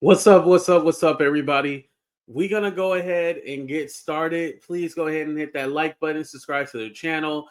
What's up? What's up? What's up, everybody? We're gonna go ahead and get started. Please go ahead and hit that like button, subscribe to the channel.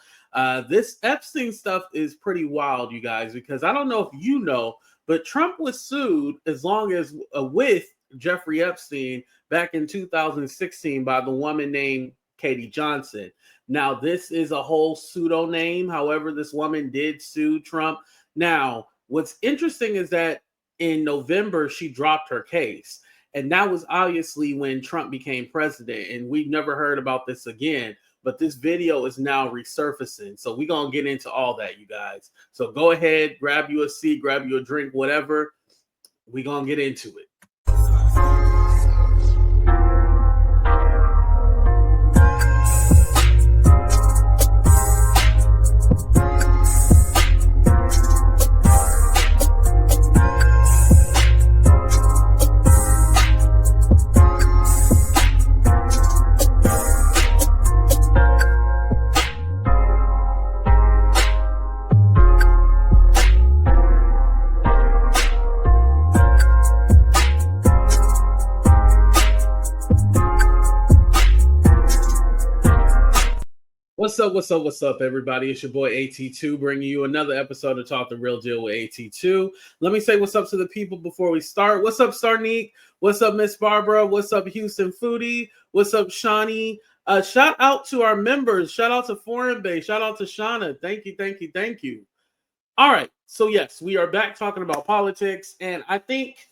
This Epstein stuff is pretty wild, you guys, because I don't know if you know, but Trump was sued as long as with Jeffrey Epstein back in 2016 by the woman named Katie Johnson. Now, this is a whole pseudo name. However, this woman did sue Trump. Now, what's interesting is that in November, she dropped her case. And that was obviously when Trump became president. And we've never heard about this again. But this video is now resurfacing. So we're going to get into all that, you guys. So go ahead, grab you a seat, grab you a drink, whatever. We're going to get into it. What's up, everybody? It's your boy AT2 bringing you another episode of Talk the Real Deal with AT2. Let me say what's up to the people before we start. What's up, Starneek? What's up, Miss Barbara? What's up, Houston Foodie? What's up, Shawnee? Shout out to our members. Shout out to Foreign Bay. Shout out to Shauna. Thank you. All right. So, yes, we are back talking about politics. And I think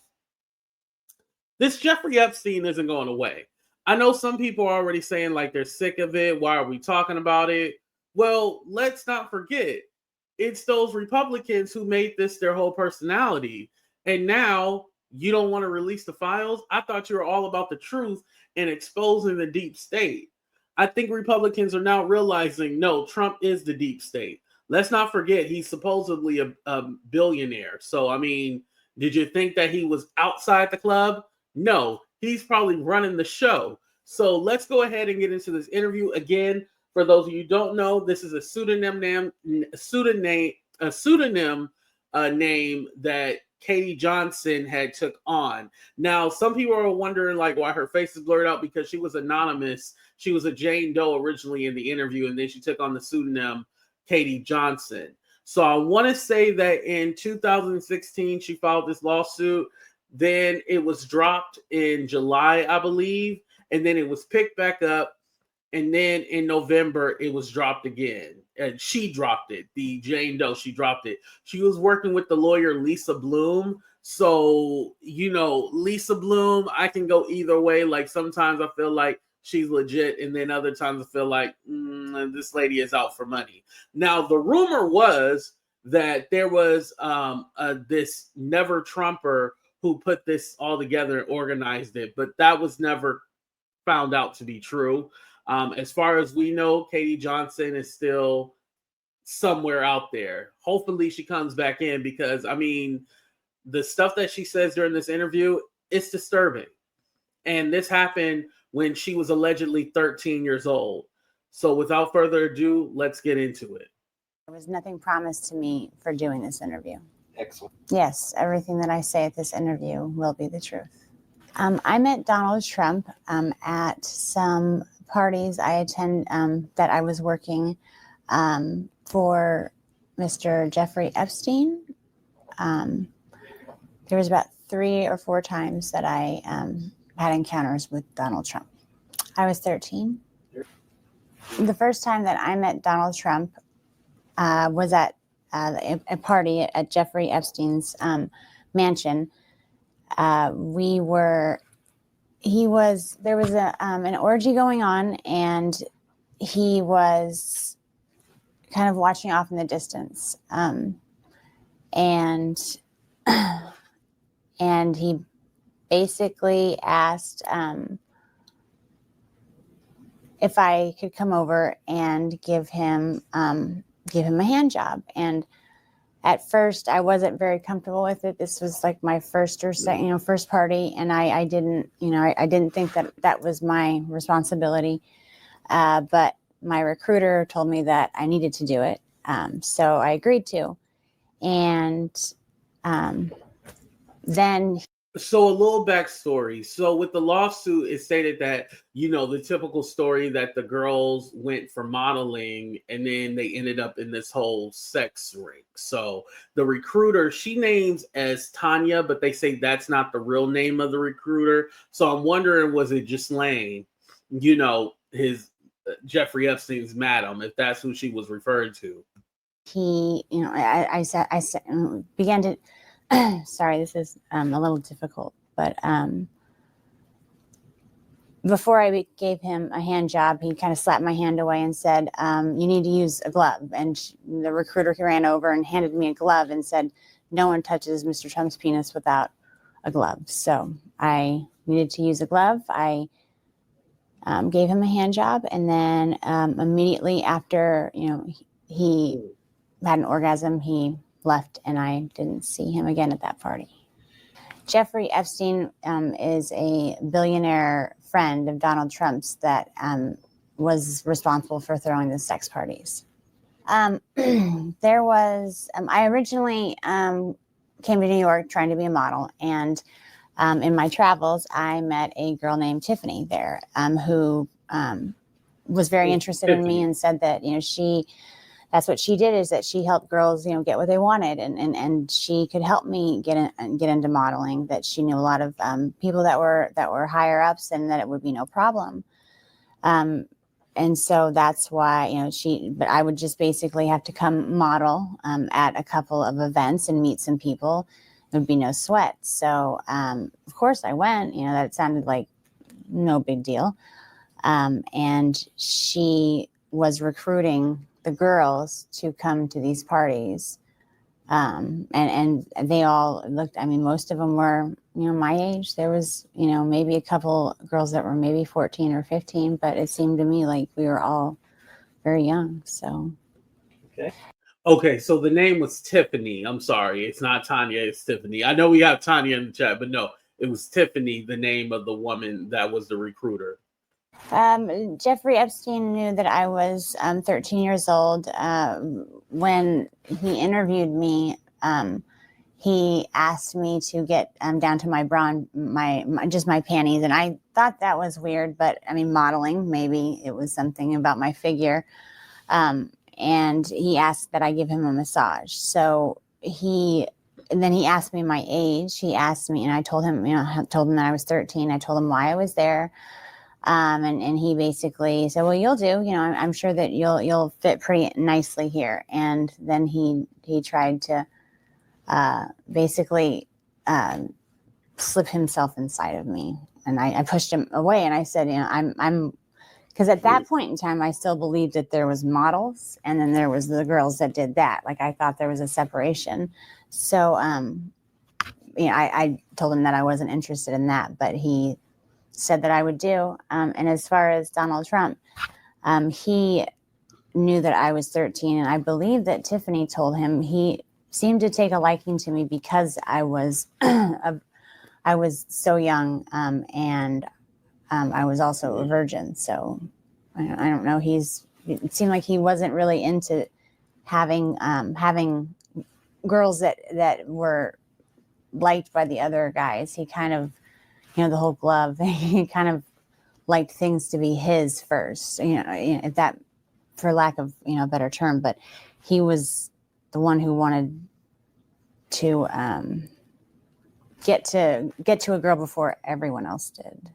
this Jeffrey Epstein isn't going away. I know some people are already saying like they're sick of it. Why are we talking about it? Well, let's not forget, it's those Republicans who made this their whole personality. And now you don't want to release the files? I thought you were all about the truth and exposing the deep state. I think Republicans are now realizing, no, Trump is the deep state. Let's not forget, he's supposedly a billionaire. So, I mean, did you think that he was outside the club? No, he's probably running the show. So let's go ahead and get into this interview. Again, for those of you who don't know, this is a pseudonym name that Katie Johnson had took on. Now, some people are wondering like why her face is blurred out because she was anonymous. She was a Jane Doe originally in the interview, and then she took on the pseudonym Katie Johnson. So I want to say that in 2016, she filed this lawsuit. Then it was dropped in July, I believe. And then it was picked back up. And then in November, it was dropped again. And she dropped it. The Jane Doe, she dropped it. She was working with the lawyer Lisa Bloom. So, you know, Lisa Bloom, I can go either way. Like sometimes I feel like she's legit. And then other times I feel like this lady is out for money. Now, the rumor was that there was this Never Trumper who put this all together and organized it. But that was never found out to be true. As far as we know, Katie Johnson is still somewhere out there. Hopefully she comes back in because, I mean, the stuff that she says during this interview, it's disturbing. And this happened when she was allegedly 13 years old. So without further ado, let's get into it. There was nothing promised to me for doing this interview. Excellent. Yes, everything that I say at this interview will be the truth. I met Donald Trump at some parties I attend that I was working for Mr. Jeffrey Epstein. There was about 3 or 4 times that I had encounters with Donald Trump. I was 13. The first time that I met Donald Trump was at a party at Jeffrey Epstein's mansion. There was an orgy going on, and he was kind of watching off in the distance. And he basically asked if I could come over and give him a hand job. And at first I wasn't very comfortable with it. This was like my first or second, first party. And I didn't think that was my responsibility. But my recruiter told me that I needed to do it. So I agreed to. And then So a little backstory. So with the lawsuit, it stated that, the typical story that the girls went for modeling and then they ended up in this whole sex ring. So the recruiter, she names as Tanya, but they say that's not the real name of the recruiter. So I'm wondering, was it Ghislaine, his Jeffrey Epstein's madam, if that's who she was referring to? He, I said, began to, sorry, this is a little difficult, but before I gave him a hand job, he kind of slapped my hand away and said, you need to use a glove. And the recruiter ran over and handed me a glove and said, no one touches Mr. Trump's penis without a glove. So I needed to use a glove. I gave him a hand job. And then immediately after, he had an orgasm, he left and I didn't see him again at that party. Jeffrey Epstein is a billionaire friend of Donald Trump's that was responsible for throwing the sex parties. There was, I originally came to New York trying to be a model, and in my travels, I met a girl named Tiffany there who was very interested in me and said that, that's what she did, is that she helped girls, get what they wanted. And she could help me get into modeling, that she knew a lot of people that were higher ups and that it would be no problem. And so that's why, but I would just basically have to come model at a couple of events and meet some people. There'd be no sweat. So, of course I went, that sounded like no big deal. And she was recruiting the girls to come to these parties. And they all looked, most of them were, my age. There was, maybe a couple girls that were maybe 14 or 15, but it seemed to me like we were all very young. So. Okay, so the name was Tiffany. I'm sorry, it's not Tanya, it's Tiffany. I know we have Tanya in the chat, but no, it was Tiffany, the name of the woman that was the recruiter. Jeffrey Epstein knew that I was 13 years old. When he interviewed me, he asked me to get down to my bra, just my panties, and I thought that was weird. But modeling, maybe it was something about my figure. And he asked that I give him a massage. So and then he asked me my age. He asked me, and I told him, told him that I was 13. I told him why I was there. And he basically said, well, you'll do, I'm sure that you'll fit pretty nicely here. And then he tried to, basically, slip himself inside of me. And I pushed him away and I said, because at that point in time, I still believed that there was models and then there was the girls that did that. Like, I thought there was a separation. So, I told him that I wasn't interested in that, but he said that I would do. And as far as Donald Trump, he knew that I was 13. And I believe that Tiffany told him he seemed to take a liking to me because I was I was so young, and I was also a virgin. So I don't know. It seemed like he wasn't really into having girls that were liked by the other guys. He kind of, the whole glove, he kind of liked things to be his first, if that, for lack of, a better term, but he was the one who wanted to get to a girl before everyone else did.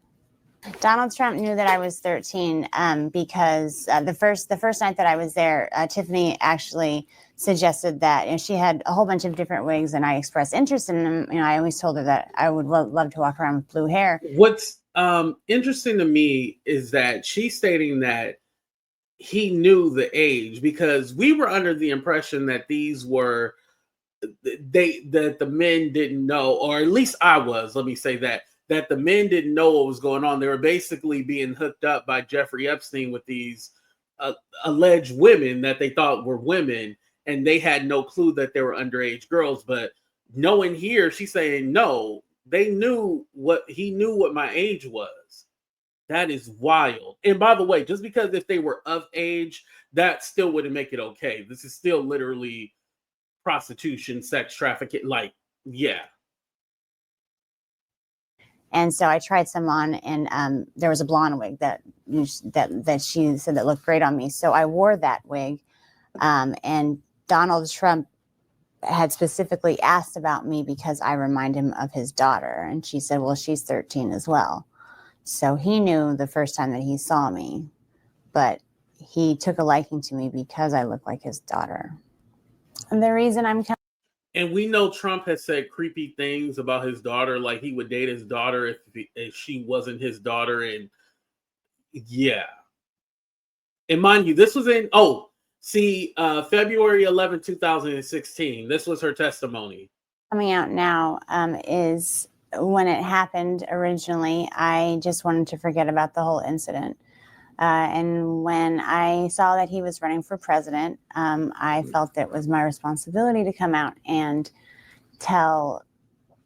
Donald Trump knew that I was 13 because the first night that I was there, Tiffany actually suggested that she had a whole bunch of different wigs, and I expressed interest in them. I always told her that I would love to walk around with blue hair. What's interesting to me is that she's stating that he knew the age, because we were under the impression that these were that the men didn't know, or at least I was. Let me say that the men didn't know what was going on. They were basically being hooked up by Jeffrey Epstein with these alleged women that they thought were women, and they had no clue that they were underage girls. But knowing here, she's saying no, he knew what my age was. That is wild. And by the way, just because if they were of age, that still wouldn't make it okay. This is still literally prostitution, sex trafficking. Like, yeah. And so I tried some on, and there was a blonde wig that she said that looked great on me. So I wore that wig. And Donald Trump had specifically asked about me because I remind him of his daughter. And she said, well, she's 13 as well. So he knew the first time that he saw me, but he took a liking to me because I look like his daughter. And the reason I'm And we know Trump has said creepy things about his daughter, like he would date his daughter if she wasn't his daughter. And yeah. And mind you, this was in, February 11th, 2016. This was her testimony. Coming out now is when it happened originally, I just wanted to forget about the whole incident. And when I saw that he was running for president, I felt that it was my responsibility to come out and tell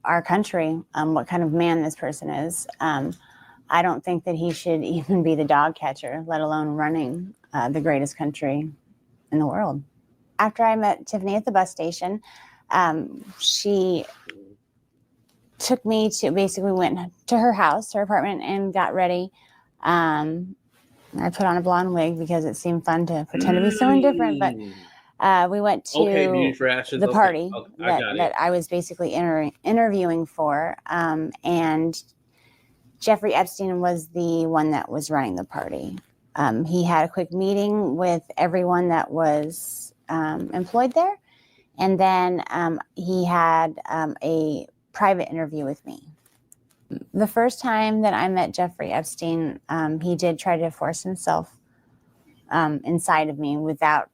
our country what kind of man this person is. I don't think that he should even be the dog catcher, let alone running the greatest country in the world. After I met Tiffany at the bus station, she took me to, basically went to her house, her apartment, and got ready. I put on a blonde wig because it seemed fun to pretend to be someone different. But we went to the party that I was basically interviewing for. And Jeffrey Epstein was the one that was running the party. He had a quick meeting with everyone that was employed there. And then he had a private interview with me. The first time that I met Jeffrey Epstein, he did try to force himself inside of me without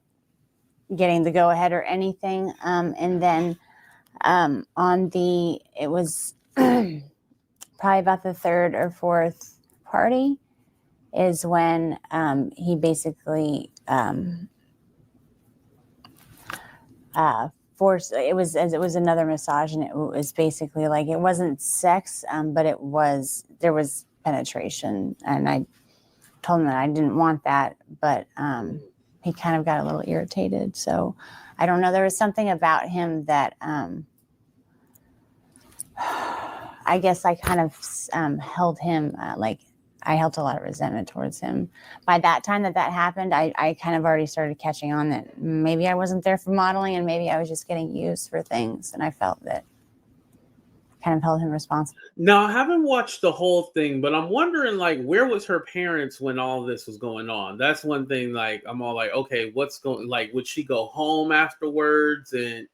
getting the go-ahead or anything. And then it was probably about the third or fourth party is when he basically forced, it was another massage, and it was basically like, it wasn't sex, but there was penetration, and I told him that I didn't want that, but he kind of got a little irritated. So I don't know, there was something about him that I guess I kind of held him I held a lot of resentment towards him. By that time that happened, I kind of already started catching on that maybe I wasn't there for modeling, and maybe I was just getting used for things. And I felt that kind of held him responsible. Now, I haven't watched the whole thing, but I'm wondering, like, where was her parents when all this was going on? That's one thing, like, I'm all like, okay, what's going, like, would she go home afterwards? And,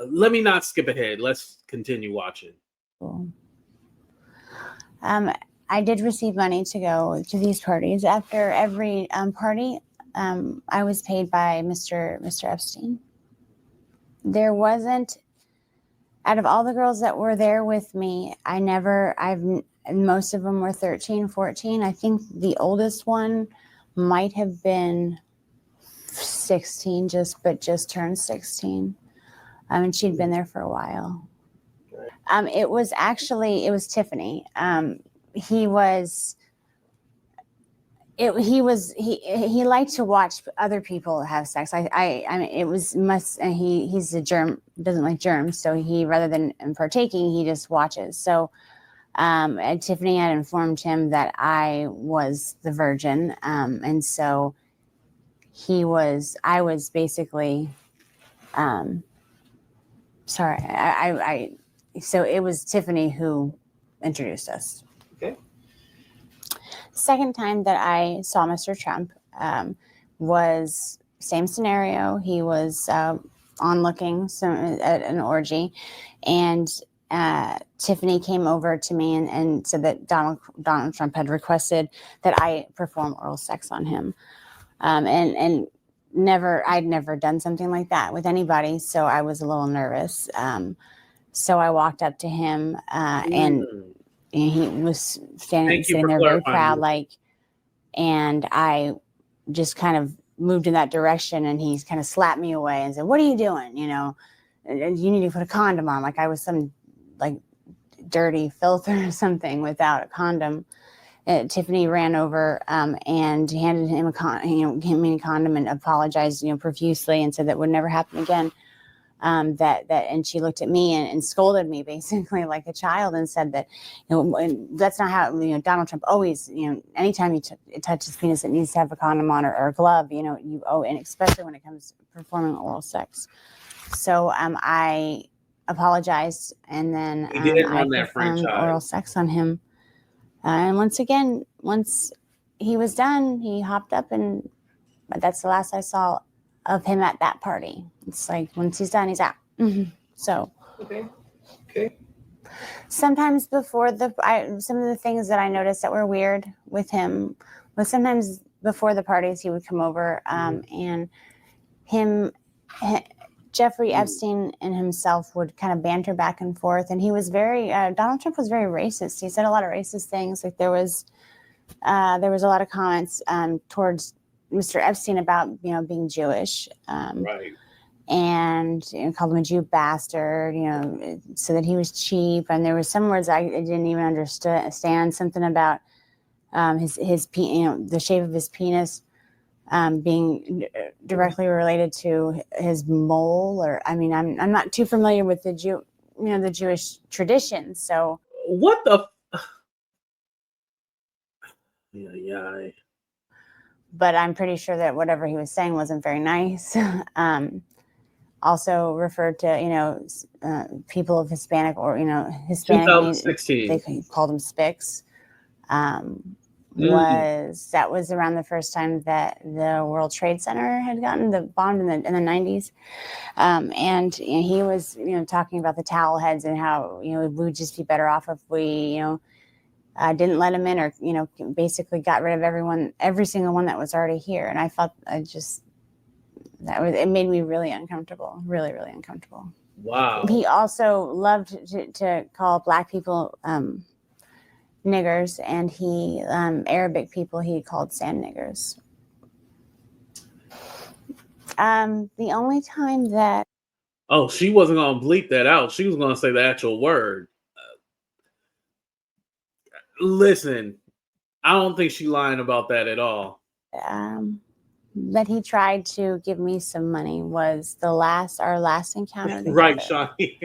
let me not skip ahead. Let's continue watching. Cool. I did receive money to go to these parties. After every party, I was paid by Mr. Epstein. There wasn't, out of all the girls that were there with me, most of them were 13, 14. I think the oldest one might have been 16, just turned 16. And she'd been there for a while. It was Tiffany. He liked to watch other people have sex. He's a germ, doesn't like germs. So he, rather than partaking, he just watches. So, and Tiffany had informed him that I was the virgin. And so I was basically, so it was Tiffany who introduced us. Okay. Second time that I saw Mr. Trump was same scenario. He was onlooking at an orgy, and Tiffany came over to me and said that Donald Trump had requested that I perform oral sex on him, and I'd never done something like that with anybody, so I was a little nervous. So I walked up to him, and he was sitting there very proud, and I just kind of moved in that direction, and he kind of slapped me away and said, "What are you doing? You need to put a condom on." Like I was some dirty filth or something without a condom. Tiffany ran over and handed him gave me a condom and apologized, profusely, and said that would never happen again. And she looked at me and scolded me basically like a child and said that, and that's not how, Donald Trump always, anytime you touch his penis, it needs to have a condom on or a glove, and especially when it comes to performing oral sex. So I apologized, and then He didn't I run that performed franchise. oral sex on him. And once he was done, he hopped up, and that's the last I saw of him at that party. It's like once he's done, he's out. So Okay. sometimes some of the things that I noticed that were weird with him was sometimes before the parties he would come over, and Jeffrey Epstein and himself would kind of banter back and forth, and he was Donald Trump was very racist. He said a lot of racist things. Like there was a lot of comments towards Mr. Epstein about being Jewish, Right. and called him a Jew bastard, so that he was cheap. And there was some words I didn't even understand. Something about his the shape of his penis being directly related to his mole, or I'm not too familiar with the Jewish tradition. So what the? Yeah. But I'm pretty sure that whatever he was saying wasn't very nice. Also referred to people of Hispanic or Hispanic. 2016. They called them spics. That was around the first time that the World Trade Center had gotten the bombed in the 90s, and he was talking about the towel heads and how we would just be better off if we didn't let him in, or basically got rid of every single one that was already here. And I felt it made me really uncomfortable, really, really uncomfortable. Wow. He also loved to call black people niggers, and he Arabic people he called sand niggers. The only time that she wasn't gonna bleep that out. She was gonna say the actual word. Listen, I don't think she's lying about that at all. That he tried to give me some money was our last encounter together. Right, Shawnee.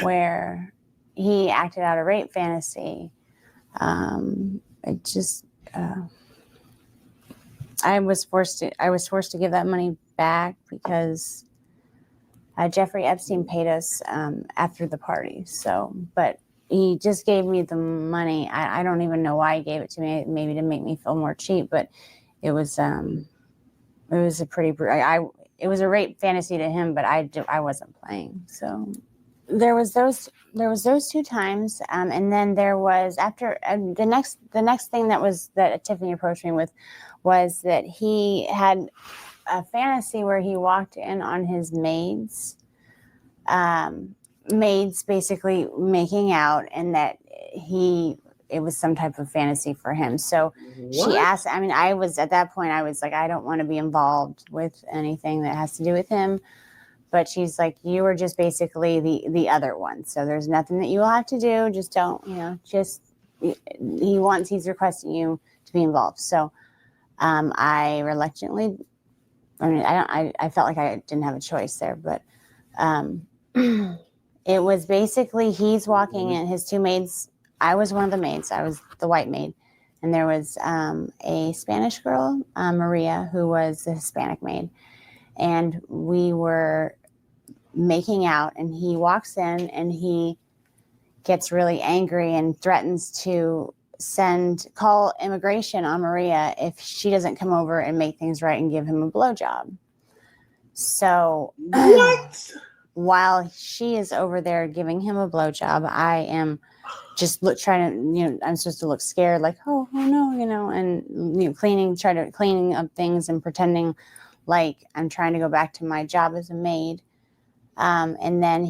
Where he acted out a rape fantasy. It just I was forced to give that money back because Jeffrey Epstein paid us after the party. So, but he just gave me the money. I don't even know why he gave it to me. Maybe to make me feel more cheap, but it was a pretty. It was a rape fantasy to him, but I wasn't playing. So there was those 2 times, and then there was after the next thing that Tiffany approached me with was that he had a fantasy where he walked in on his maids basically making out, and that it was some type of fantasy for him. So what? She asked, I was at that point, I was like, I don't want to be involved with anything that has to do with him. But she's like, you were just basically the other one. So there's nothing that you will have to do. Just don't, he's requesting you to be involved. So I reluctantly, I felt like I didn't have a choice there, but it was basically he's walking in, his 2 maids. I was one of the maids. I was the white maid. And there was a Spanish girl, Maria, who was the Hispanic maid. And we were making out, and he walks in and he gets really angry and threatens to call immigration on Maria if she doesn't come over and make things right and give him a blowjob. So what? While she is over there giving him a blowjob, I am just trying to, I'm supposed to look scared, like, oh no, and cleaning up things and pretending like I'm trying to go back to my job as a maid. And then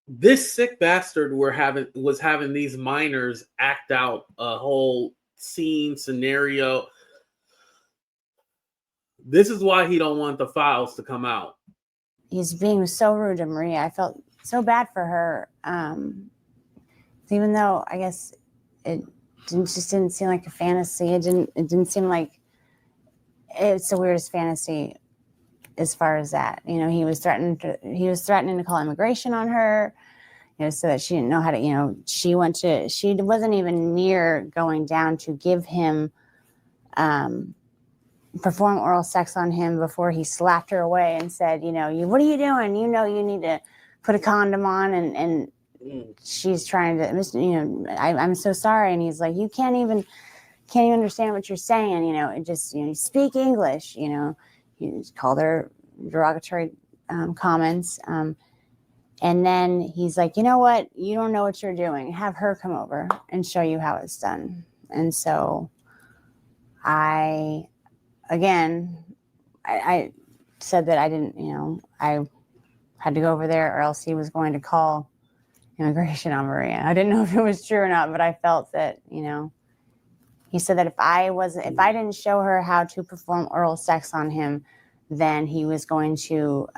this sick bastard was having these minors act out a whole scene scenario. This is why he don't want the files to come out. He's being so rude to Maria. I felt so bad for her. Even though I guess it didn't seem like a fantasy. It didn't seem like it's the weirdest fantasy as far as that. You know, he was threatening to call immigration on her, you know, so that she didn't know how to, you know, she wasn't even near going down to give him, perform oral sex on him before he slapped her away and said, you know, what are you doing? You know, you need to put a condom on. And she's trying to, you know, I'm so sorry. And he's like, you can't even understand what you're saying. You know, it just, you know, speak English, you know, he called her derogatory comments. And then he's like, you know what? You don't know what you're doing. Have her come over and show you how it's done. And so I said that I didn't, you know, I had to go over there or else he was going to call immigration on Maria. I didn't know if it was true or not, but I felt that, you know, he said that if I didn't show her how to perform oral sex on him, then he was going to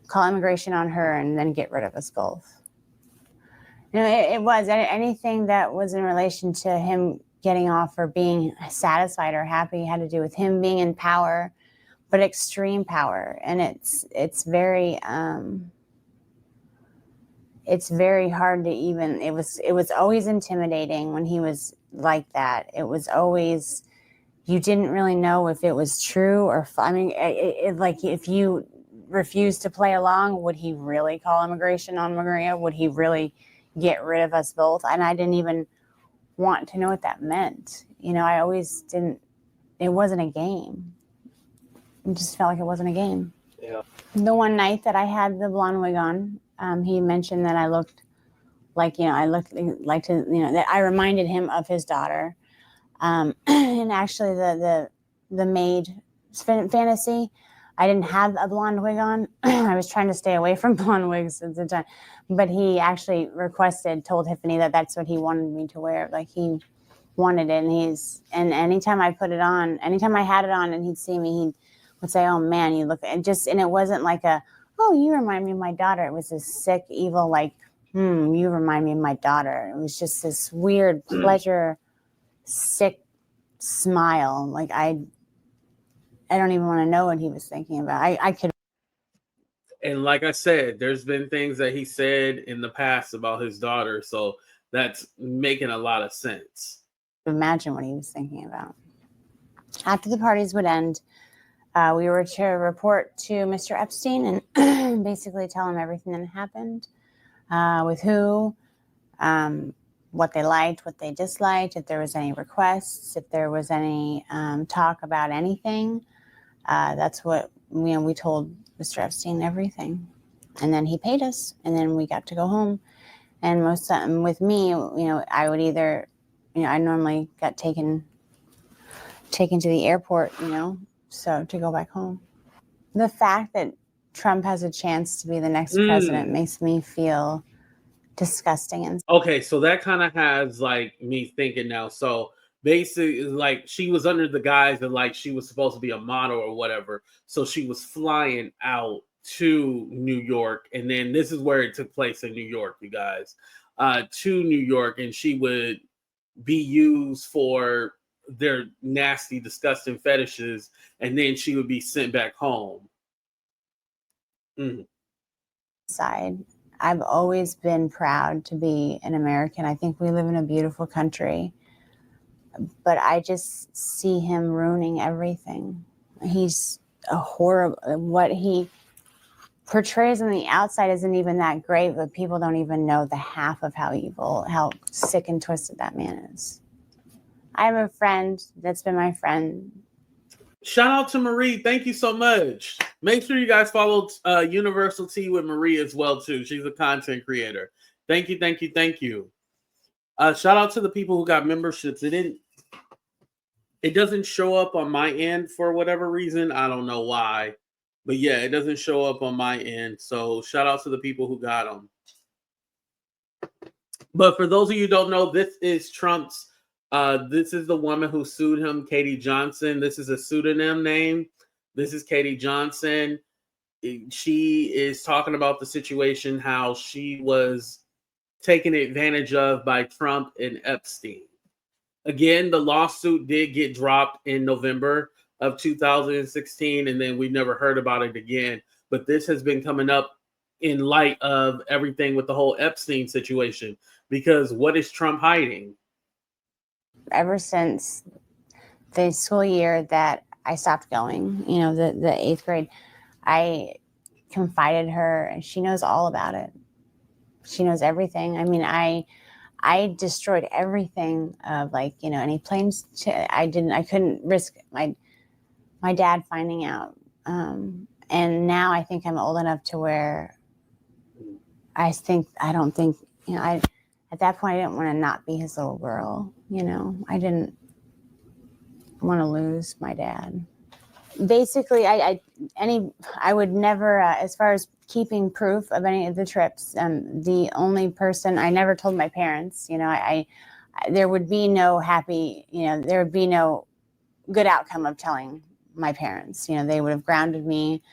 call immigration on her and then get rid of us both. You know, it was anything that was in relation to him getting off or being satisfied or happy had to do with him being in power, but extreme power. And it's very hard to even, it was always intimidating when he was like that. It was always, you didn't really know if it was true or, I mean, like if you refused to play along, would he really call immigration on Maria? Would he really get rid of us both? And I didn't even want to know what that meant. You know, I always didn't, it wasn't a game. It just felt like it wasn't a game. Yeah. The one night that I had the blonde wig on, he mentioned that I looked like, you know, that I reminded him of his daughter. And actually the maid fantasy, I didn't have a blonde wig on. I was trying to stay away from blonde wigs at the time, but he actually told Tiffany that that's what he wanted me to wear. Like he wanted it, and anytime I put it on, anytime I had it on and he'd see me, he would say, "Oh man, you look," and it wasn't like "Oh, you remind me of my daughter." It was this sick, evil, like, you remind me of my daughter. It was just this weird pleasure, sick smile. Like I don't even want to know what he was thinking about. I could. And like I said, there's been things that he said in the past about his daughter, so that's making a lot of sense. Imagine what he was thinking about. After the parties would end, we were to report to Mr. Epstein and basically tell him everything that happened, with who, what they liked, what they disliked, if there was any requests, if there was any talk about anything. That's what, you know, we told Mr. Epstein everything. And then he paid us, and then we got to go home. And most of the time with me, you know, I would either, you know, I normally got taken to the airport, you know, so to go back home. The fact that Trump has a chance to be the next president makes me feel disgusting. And okay, so that kind of has like me thinking now. So basically, like she was under the guise that like she was supposed to be a model or whatever. So she was flying out to New York, and then this is where it took place in New York, you guys, to New York, and she would be used for their nasty, disgusting fetishes, and then she would be sent back home. Side, I've always been proud to be an American. I think we live in a beautiful country, but I just see him ruining everything. He's a horrible, what he portrays on the outside isn't even that great, but people don't even know the half of how evil, how sick and twisted that man is. I have a friend that's been my friend. Shout out to Marie. Thank you so much. Make sure you guys follow Universal Tea with Marie as well, too. She's a content creator. Thank you, thank you, thank you. Shout out to the people who got memberships. It doesn't show up on my end for whatever reason. I don't know why. But yeah, it doesn't show up on my end. So shout out to the people who got them. But for those of you who don't know, this is Trump's. This is the woman who sued him, Katie Johnson. This is a pseudonym name. This is Katie Johnson. She is talking about the situation, how she was taken advantage of by Trump and Epstein. Again, the lawsuit did get dropped in November. of 2016, and then we never heard about it again. But this has been coming up in light of everything with the whole Epstein situation, because what is Trump hiding? Ever since the school year that I stopped going, you know, the 8th grade, I confided her, and she knows all about it. She knows everything. I mean, I destroyed everything of, like, you know, any planes I couldn't risk my dad finding out. And now I think I'm old enough to where I don't think, you know, at that point I didn't want to not be his little girl. You know, I didn't want to lose my dad. Basically, I would never, as far as keeping proof of any of the trips, the only person, I never told my parents, you know, there would be no happy, you know, there would be no good outcome of telling my parents. You know, they would have grounded me.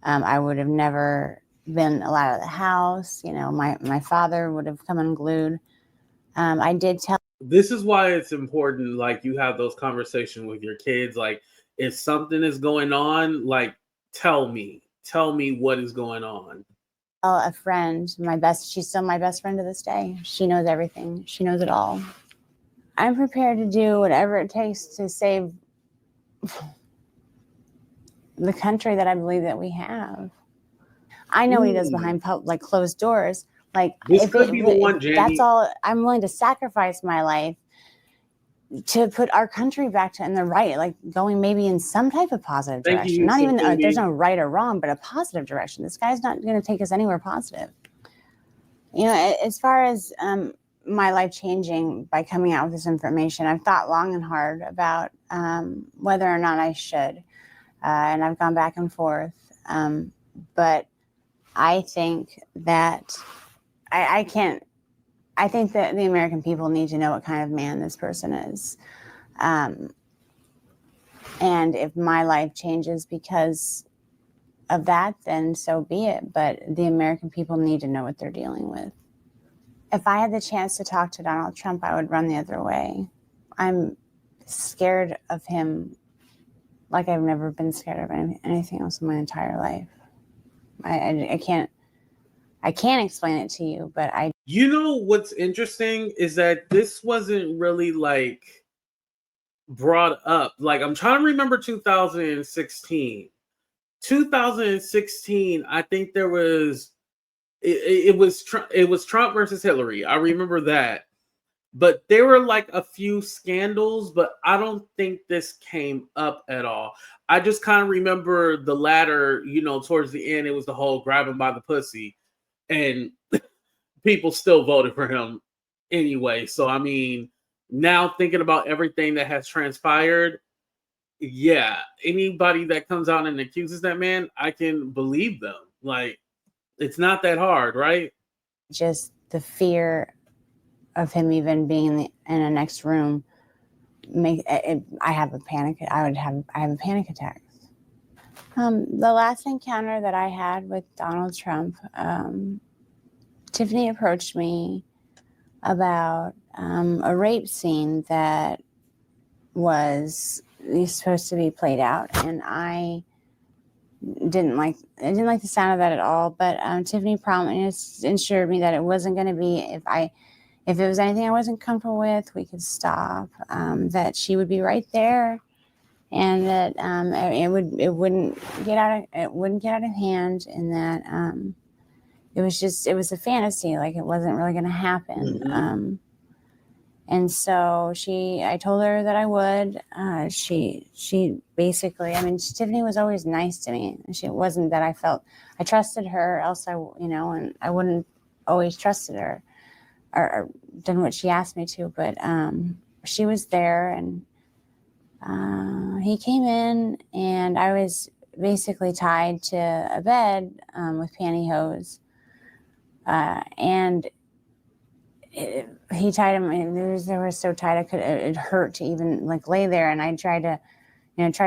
I would have never been allowed out of the house. You know, my father would have come unglued. I did tell. This is why it's important, like, you have those conversations with your kids. Like, if something is going on, like, tell me what is going on. A friend, she's still my best friend to this day. She knows everything. She knows it all. I'm prepared to do whatever it takes to save the country that I believe that we have. I know what he does behind like closed doors. Like, this could be the one, Jamie. That's all. I'm willing to sacrifice my life to put our country back in the right, like going maybe in some type of positive direction. Not even there's no right or wrong, but a positive direction. This guy's not going to take us anywhere positive. You know, as far as my life changing by coming out with this information, I've thought long and hard about whether or not I should, and I've gone back and forth. But I think that I can't. I think that the American people need to know what kind of man this person is. And if my life changes because of that, then so be it. But the American people need to know what they're dealing with. If I had the chance to talk to Donald Trump, I would run the other way. I'm scared of him like I've never been scared of anything else in my entire life. I can't explain it to you, but You know what's interesting is that this wasn't really like brought up. Like, I'm trying to remember 2016. 2016, I think there was it was Trump versus Hillary. I remember that. But there were like a few scandals, but I don't think this came up at all. I just kind of remember the latter, you know, towards the end, it was the whole grab him by the pussy. And people still voted for him anyway. So, I mean, now thinking about everything that has transpired, yeah, anybody that comes out and accuses that man, I can believe them. Like, it's not that hard, right? Just the fear of him even being in a next room I have a panic. I have a panic attack. The last encounter that I had with Donald Trump, Tiffany approached me about a rape scene that was supposed to be played out, and I didn't like the sound of that at all. But Tiffany promised, assured me that it wasn't going to be, if it was anything I wasn't comfortable with, we could stop. That she would be right there, and that it wouldn't get out of hand, and that it was a fantasy, like it wasn't really going to happen. Mm-hmm. And so I told her that I would. She basically, I mean, Tiffany was always nice to me. She wasn't that I trusted her, else and I wouldn't always trusted her or done what she asked me to. But she was there, and he came in, and I was basically tied to a bed with pantyhose, and he tied him. They were so tight, it hurt to even like lay there. And I tried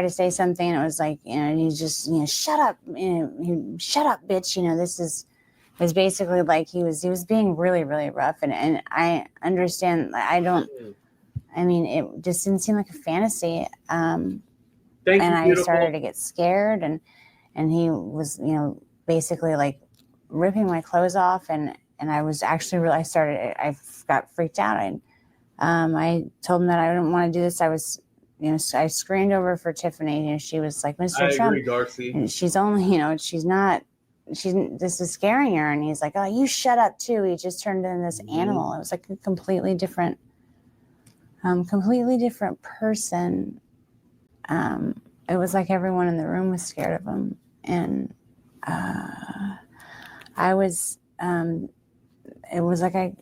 to say something, and it was like, he just, shut up, shut up, bitch. This is basically like he was being really, really rough. And I understand. I mean, it just didn't seem like a fantasy. Thank and you, I beautiful. started to get scared, and he was, basically like ripping my clothes off, and I was actually really, I got freaked out. I told him that I didn't want to do this. I was, I screamed over for Tiffany, and she was like, Mr. I Trump, agree, Darcy. and she's only, this is scaring her. And he's like, oh, you shut up too. He just turned into this animal. It was like a completely different person. It was like everyone in the room was scared of him. And I was, it was like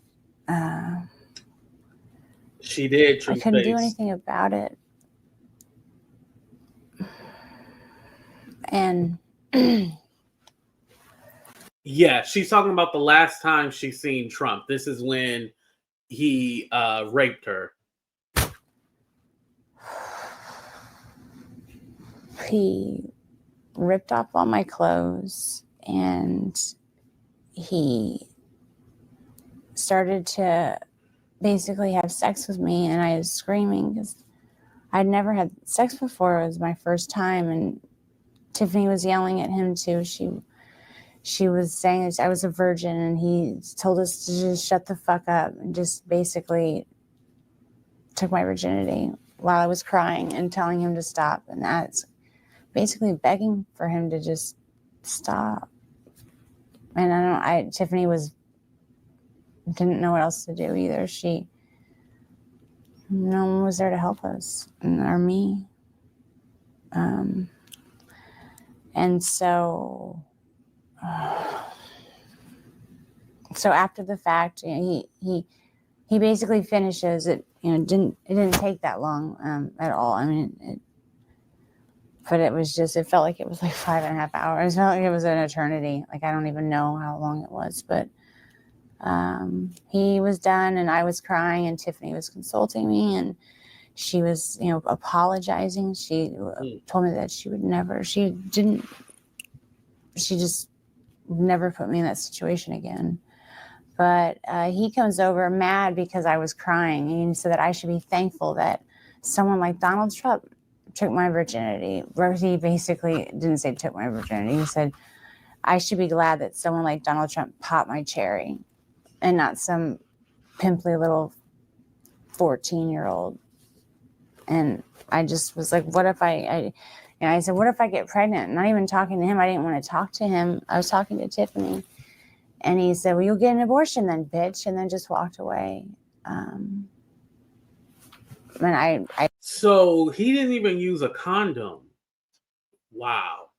she did. I couldn't do anything about it. And yeah, she's talking about the last time she seen Trump. This is when he raped her. He ripped off all my clothes, and he started to basically have sex with me, and I was screaming because I'd never had sex before. It was my first time, and Tiffany was yelling at him too. She was saying I was a virgin, and he told us to just shut the fuck up, and just basically took my virginity while I was crying and telling him to stop. And that's basically begging for him to just stop. And Tiffany didn't know what else to do either. No one was there to help us, or me. And so after the fact, he basically finishes it. It didn't take that long at all. I mean, but it was just, it felt like it was like 5.5 hours. It felt like it was an eternity. Like, I don't even know how long it was, but he was done, and I was crying, and Tiffany was consulting me, and she was, apologizing. She told me that she just never put me in that situation again. But he comes over mad because I was crying, and he said that I should be thankful that someone like Donald Trump took my virginity. He basically didn't say took my virginity. He said, I should be glad that someone like Donald Trump popped my cherry, and not some pimply little 14-year-old. And I just was like, what if I said, what if I get pregnant? Not even talking to him. I didn't want to talk to him. I was talking to Tiffany. And he said, well, you'll get an abortion then, bitch. And then just walked away. So he didn't even use a condom. Wow.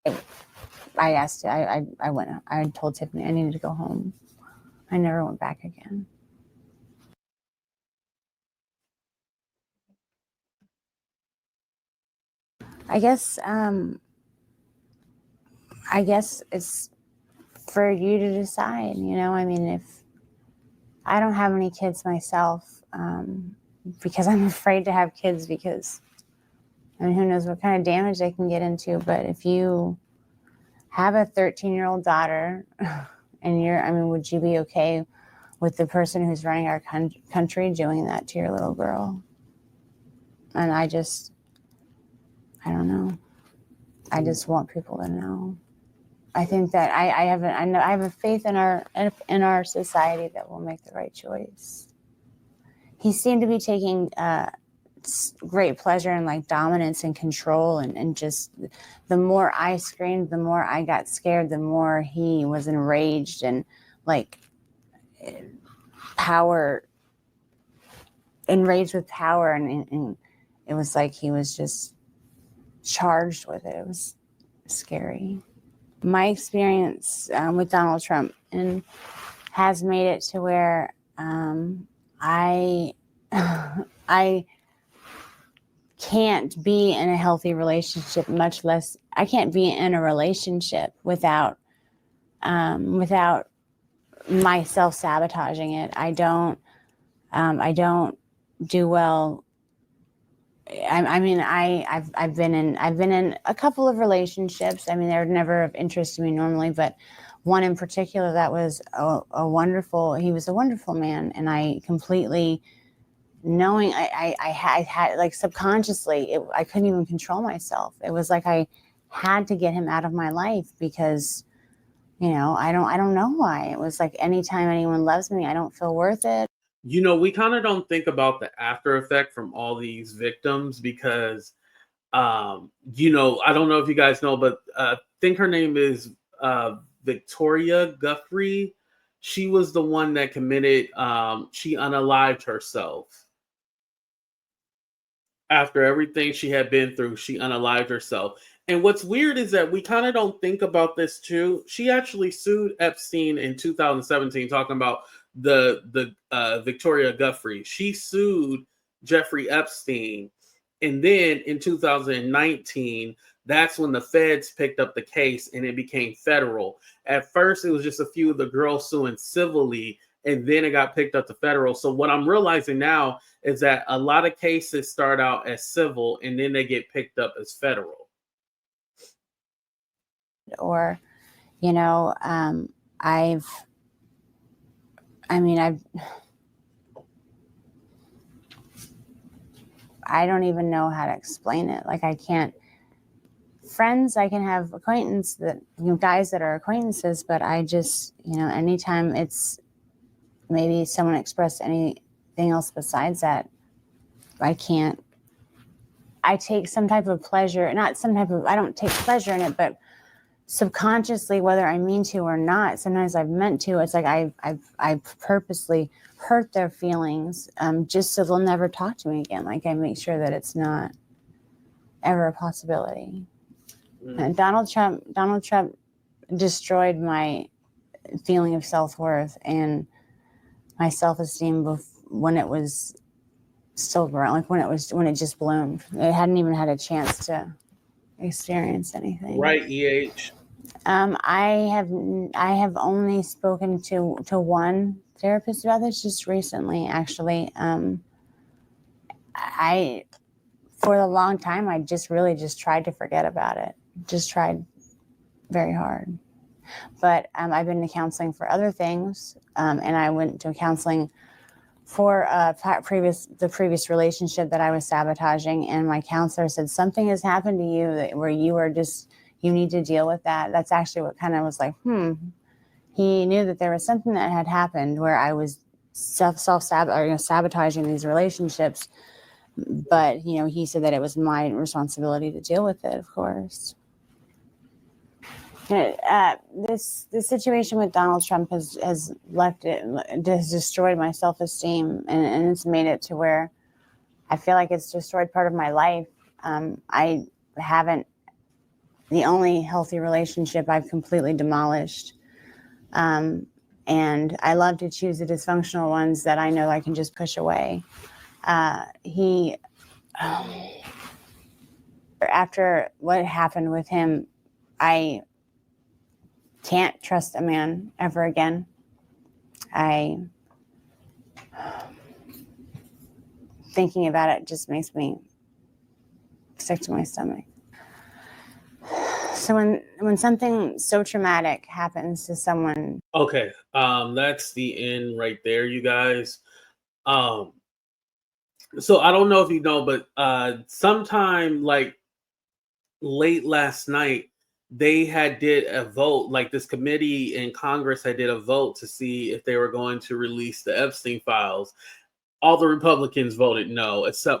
I asked, I told Tiffany I needed to go home. I never went back again. I guess it's for you to decide, I mean, if I don't have any kids myself, because I'm afraid to have kids, because who knows what kind of damage they can get into. But if you have a 13-year-old daughter and would you be okay with the person who's running our country doing that to your little girl? And I don't know. I just want people to know. I think that I have a faith in our society that will make the right choice. He seemed to be taking great pleasure in like dominance and control, and just the more I screamed, the more I got scared, the more he was enraged and like enraged with power, and it was like he was just charged with it. It was scary. My experience with Donald Trump has made it to where I can't be in a healthy relationship, much less I can't be in a relationship without myself sabotaging it. I don't do well. I've been in a couple of relationships. I mean, they're never of interest to me normally, but one in particular that was he was a wonderful man, and I completely knowing I had like subconsciously, I couldn't even control myself. It was like I had to get him out of my life because, you know, I don't know why. It was like anytime anyone loves me, I don't feel worth it. You know, we kind of don't think about the after effect from all these victims because, you know, I don't know if you guys know, but I think her name is Victoria Guthrie. She was the one that committed, she unalived herself. After everything she had been through, she unalived herself. And what's weird is that we kind of don't think about this too. She actually sued Epstein in 2017, talking about the Victoria Guthrie. She sued Jeffrey Epstein, and then in 2019, that's when the feds picked up the case and it became federal. At first, it was just a few of the girls suing civilly, and then it got picked up to federal. So what I'm realizing now is that a lot of cases start out as civil and then they get picked up as federal. Or, you know, I don't even know how to explain it. Like I can't. Friends, I can have acquaintance that, you know, guys that are acquaintances, but I just, you know, anytime it's maybe someone expressed anything else besides that, I can't. I take some type of pleasure, not some type of, I don't take pleasure in it, but subconsciously, whether I mean to or not, sometimes I've meant to. It's like I purposely hurt their feelings, just so they'll never talk to me again. Like I make sure that it's not ever a possibility. And Donald Trump destroyed my feeling of self-worth and my self-esteem when it was still growing, like when it just bloomed. It hadn't even had a chance to experience anything. Right, EH. I have only spoken to one therapist about this just recently, actually. I for a long time I just really just tried to forget about it. Just tried very hard. But I've been to counseling for other things, and I went to counseling for the previous relationship that I was sabotaging, and my counselor said something has happened to you where you need to deal with that. That's actually what kind of was like, He knew that there was something that had happened where I was sabotaging these relationships, but you know, he said that it was my responsibility to deal with it, of course. This situation with Donald Trump has destroyed my self-esteem, and it's made it to where I feel like it's destroyed part of my life. I haven't, the only healthy relationship I've completely demolished. And I love to choose the dysfunctional ones that I know I can just push away. After what happened with him, I can't trust a man ever again. Thinking about it just makes me sick to my stomach. So when something so traumatic happens to someone. Okay, that's the end right there, you guys. So I don't know if you know, but sometime like late last night, they did a vote, like this committee in Congress did a vote to see if they were going to release the Epstein files. All the Republicans voted no, except